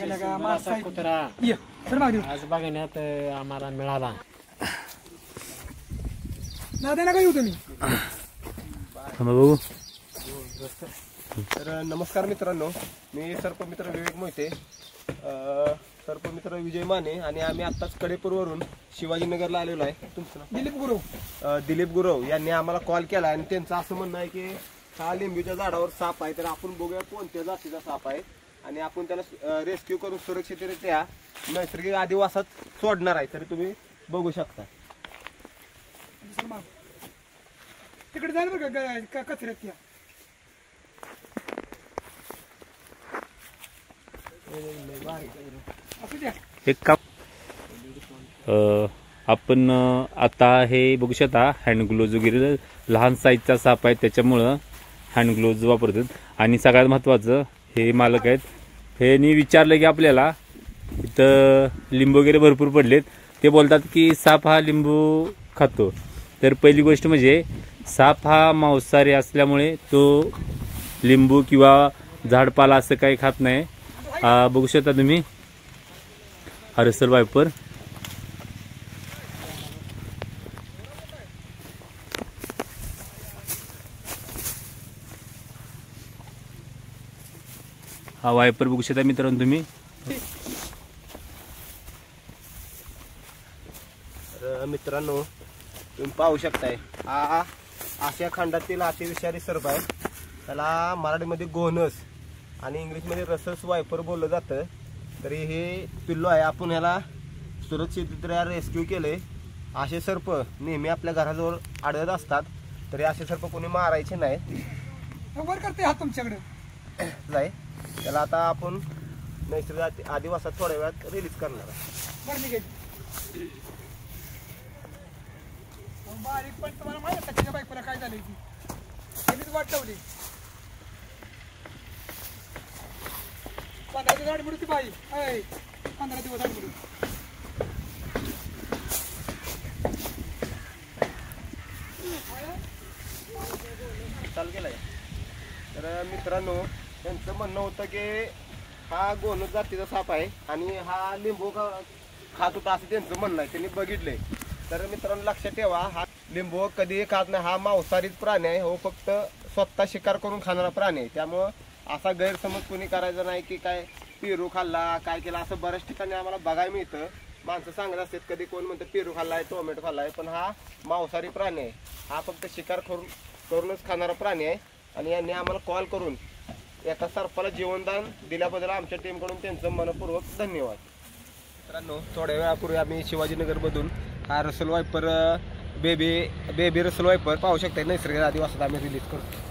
कुत्रा आज बघण्यात आम्हाला मिळाला. तर नमस्कार मित्रांनो, मी सर्पमित्र विवेक मोहिते, सर्पमित्र विजय माने आणि आम्ही आत्ताच कडेपूरवरून शिवाजीनगरला आलेलो आहे. तुमचं नाव? दिलीप गुरव यांनी आम्हाला कॉल केला आणि त्यांचं असं म्हणणं आहे की हा लिंबूच्या झाडावर साप आहे, तर आपण बघूया कोणत्या जातीचा साप आहे आणि आपण त्याला रेस्क्यू करून सुरक्षितरित्या नैसर्गिक आदिवासात सोडणार आहे. तरी तुम्ही बघू शकता. तिकडे जाईल बरं का कचऱ्यात या. एक काम आपण आता हे बघू शकता, हँड ग्लोव्ज वगैरे लहान साईजचा साप आहे त्याच्यामुळं हँड ग्लोव्ज वापरतात. आणि सगळ्यात महत्त्वाचं हे मालक आहेत, ह्यांनी विचारलं की आपल्याला इथं लिंबू वगैरे भरपूर पडलेत, ते बोलतात की साप हा लिंबू खातो. तर पहिली गोष्ट म्हणजे साप हा मांसाहारी असल्यामुळे तो लिंबू किंवा झाडपाला असं काही खात नाही. बघू शकता तुम्ही हा रसल वायपर. हा वायपर बघू शकता मित्रांनो तुम्ही. मित्रांनो तुम्ही पाहू शकताय, हा आशिया खंडातील अतिविषारी सर्प आहे. त्याला मराठीमध्ये गोनस आणि इंग्लिशमध्ये रसस वायपर बोललं जातं. तरी हे पिल्लू आहे, आपण ह्याला सुरक्षितरित्या रेस्क्यू केले. असे सर्प नेहमी आपल्या घराजवळ आढळत असतात, तरी असे सर्प कोणी मारायचे नाही. वर करते हात तुमच्याकडे जाय. त्याला आता आपण नैसर्गिक आदिवासात थोड्या वेळात रिलीज करणार आहे. बारीक पण तुम्हाला माहिती आहे त्याच्या बायकोला काय झालं की त्यांनीच वाटवली. 15 दिवस आड मुडती बाई, 15 दिवस आड मुडती. चालू केलाय. तर मित्रांनो त्यांचं म्हणणं होतं की हा गोनस जातीचा साप आहे आणि हा लिंबू खात होता असं त्यांचं म्हणणं आहे. त्यांनी बघितलंय. तर मित्रांनो लक्षात ठेवा, हा लिंबू कधीही खात नाही. हा मांसाहारीच प्राणी आहे, हो फक्त स्वतः शिकार करून खाणारा प्राणी आहे. त्यामुळं असा गैरसमज कोणी करायचा नाही की काय पेरू खाल्ला काय केला, असं बऱ्याच ठिकाणी आम्हाला बघायला मिळतं. माणसं सांगत असतात, कधी कोण म्हणतं पेरू खाल्लाय, टोमॅटो खाल्लाय, पण हा मांसाहारी प्राणी आहे. हा फक्त शिकार करूनच खाणारा प्राणी आहे. आणि यांनी आम्हाला कॉल करून एका सर्पाला जीवनदान दिल्याबद्दल आमच्या टीमकडून त्यांचं मनपूर्वक धन्यवाद. मित्रांनो थोड्या वेळापूर्वी आम्ही शिवाजीनगरमधून हा Russell viper baby Russell viper पाहू शकता नैसर्गिक आदिवासात आम्ही रिलीज करतो.